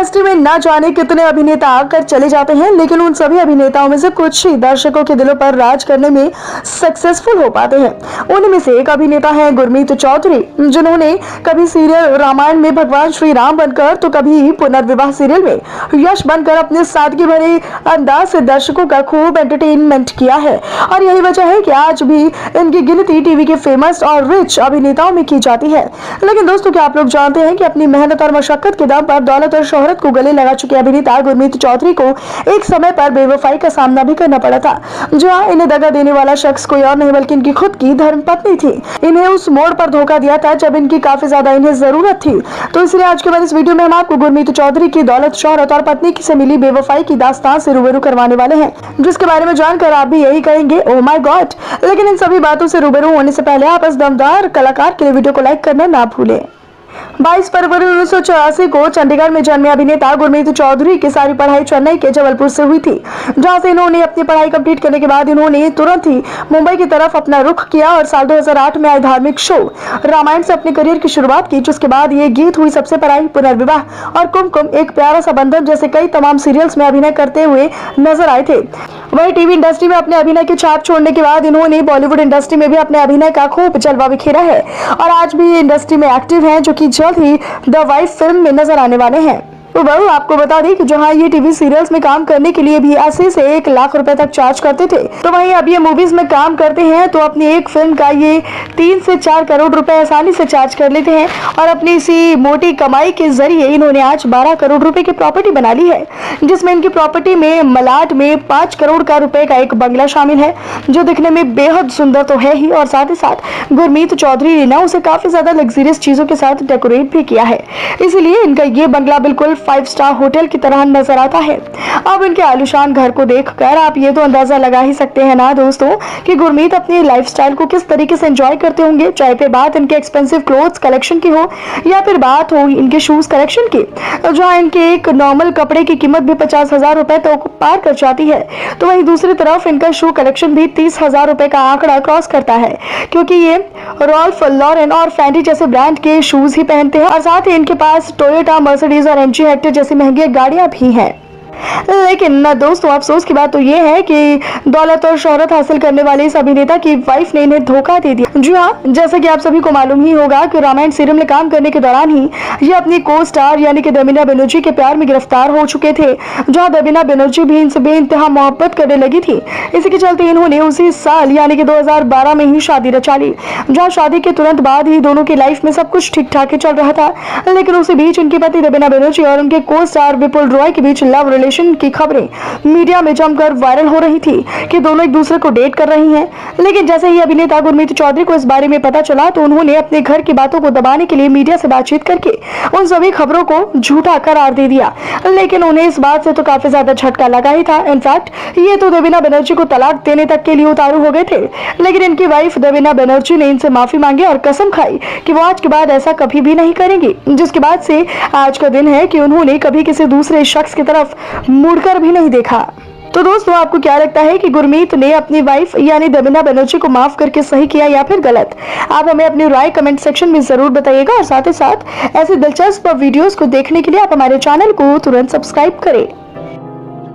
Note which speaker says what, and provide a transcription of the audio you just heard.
Speaker 1: Industry में न जाने कितने अभिनेता आकर चले जाते हैं, लेकिन उन सभी अभिनेताओं में से कुछ ही दर्शकों के दिलों पर राज करने में सक्सेसफुल हो पाते हैं। उनमें से एक अभिनेता है गुरमीत चौधरी, जिन्होंने कभी सीरियल रामायण में भगवान श्री राम बनकर तो कभी पुनर्विवाह सीरियल में यश बनकर अपने सादगी भरे अंदाज से दर्शकों का खूब एंटरटेनमेंट किया है। और यही वजह है कि आज भी इनकी गिनती टीवी के फेमस और रिच अभिनेताओं में की जाती है। लेकिन दोस्तों, क्या आप लोग जानते हैं कि अपनी मेहनत और मशक्कत के दम पर दौलत और शोहरत को गले लगा चुके अभिनेता गुरमीत चौधरी को एक समय पर बेवफाई का सामना भी करना पड़ा था। जहां इन्हें दगा देने वाला शख्स कोई और नहीं बल्कि इनकी खुद की धर्मपत्नी थी। इन्हें उस मोड़ पर धोखा दिया था जब इनकी काफी ज्यादा इन्हें जरूरत थी। तो इसलिए आज के बाद इस वीडियो में हम आपको गुरमीत चौधरी की दौलत, शोहरत और पत्नी से मिली बेवफाई की दास्तान से रूबरू करवाने वाले हैं, जिसके बारे में जानकर आप भी यही कहेंगे, ओह माय गॉड। लेकिन इन सभी बातों से रूबरू होने से पहले आप इस दमदार कलाकार के लिए वीडियो को लाइक करना ना भूलें। 22 फरवरी 1984 को चंडीगढ़ में जन्मे अभिनेता गुरमीत चौधरी की सारी पढ़ाई चेन्नई के जबलपुर से हुई थी, जहां से इन्होंने अपनी पढ़ाई कंप्लीट करने के बाद इन्होंने तुरंत ही मुंबई की तरफ अपना रुख किया और साल 2008 में आए धार्मिक शो रामायण से अपने करियर की शुरुआत की, जिसके बाद ये गीत हुई सबसे पराई, पुनर्विवाह और कुमकुम, एक प्यारा सा बंधन जैसे कई तमाम सीरियल्स में अभिनय करते हुए नजर आए थे। वही टीवी इंडस्ट्री में अपने अभिनय की छाप छोड़ने के बाद इन्होंने बॉलीवुड इंडस्ट्री में भी अपने अभिनय का खूब जलवा बिखेरा है और आज भी इंडस्ट्री में एक्टिव हैं, जो कि जल्द ही द वाइफ फिल्म में नजर आने वाले हैं। तो बहू, आपको बता दें कि जहां ये टीवी सीरियल्स में काम करने के लिए भी 80 से 1 लाख रुपए तक चार्ज करते थे, तो वहीं अब ये मूवीज में काम करते हैं तो अपनी एक फिल्म का ये 3 से 4 करोड़ रुपए आसानी से चार्ज कर लेते हैं। और अपनी इसी मोटी कमाई के जरिए इन्होंने आज 12 करोड़ रुपए की प्रॉपर्टी बना ली है, जिसमें इनकी प्रॉपर्टी में मलाड में 5 करोड़ का रुपए का एक बंगला शामिल है, जो दिखने में बेहद सुंदर तो है ही, और साथ ही साथ गुरमीत चौधरी ने ना उसे काफी ज्यादा लग्जरियस चीजों के साथ डेकोरेट भी किया है। इसीलिए इनका ये बंगला बिल्कुल 5 स्टार होटल की तरह नजर आता है। अब इनके आलीशान घर को देखकर आप ये तो अंदाजा लगा ही सकते हैं ना दोस्तों कि गुरमीत अपनी लाइफस्टाइल को किस तरीके से एंजॉय करते होंगे, चाहे फिर बात इनके एक्सपेंसिव क्लोथ्स कलेक्शन की हो या फिर बात हो इनके शूज कलेक्शन की, जहाँ इनके एक नॉर्मल कपड़े की कीमत भी 50,000 रुपए तो पार कर जाती है। तो वहीं दूसरी तरफ इनका शू कलेक्शन भी 30,000 रुपए का आंकड़ा क्रॉस करता है, क्योंकि ये रॉल्फ लॉरेन और फेंडी जैसे ब्रांड के शूज ही पहनते हैं और साथ ही इनके पास टोयोटा, मर्सिडीज और एमजी हेक्टर जैसी महंगी गाड़ियां भी हैं। लेकिन दोस्तों, अफसोस की बात तो ये है कि दौलत और शोहरत हासिल करने वाले इस अभिनेता की वाइफ ने इन्हें धोखा दे दिया। जी हाँ, जैसे कि आप सभी को मालूम ही होगा कि रामायण सीरियल में काम करने के दौरान ही ये अपनी को स्टार यानी कि देवीना बनर्जी के प्यार में गिरफ्तार हो चुके थे, जहाँ देवीना बनर्जी भी इनसे बेइंतहा मोहब्बत करने लगी थी। इसी के चलते इन्होंने उसी साल यानी कि 2012 में ही शादी रचा ली, जहाँ शादी के तुरंत बाद ही दोनों की लाइफ में सब कुछ ठीक ठाक चल रहा था। लेकिन उसी बीच उनके पति देवीना बनर्जी और उनके को स्टार विपुल रॉय के बीच लव रिलेशन की खबरें मीडिया में जमकर वायरल हो रही थी कि दोनों एक दूसरे को डेट कर रही हैं। लेकिन जैसे ही अभिनेता गुरमीत चौधरी को इस बारे में पता चला तो उन्होंने अपने घर की बातों को दबाने के लिए मीडिया से बातचीत करके उन सभी खबरों को झूठा करार दे दिया। लेकिन उन्हें इस बात से तो काफी ज्यादा झटका लगा ही था। इनफैक्ट ये तो देवीना बनर्जी को तलाक देने तक के लिए उतारू हो गए थे। लेकिन इनकी वाइफ देवीना बनर्जी ने इनसे माफी मांगी और कसम खाई कि वो आज के बाद ऐसा कभी भी नहीं करेंगी, जिसके बाद से आज का दिन है कि उन्होंने कभी किसी दूसरे शख्स की तरफ मुड़कर भी नहीं देखा। तो दोस्तों, आपको क्या लगता है कि गुरमीत ने अपनी वाइफ यानी देवीना बनर्जी को माफ करके सही किया या फिर गलत? आप हमें अपनी राय कमेंट सेक्शन में जरूर बताइएगा और साथ ही साथ ऐसे दिलचस्प वीडियोस को देखने के लिए आप हमारे चैनल को तुरंत सब्सक्राइब करें।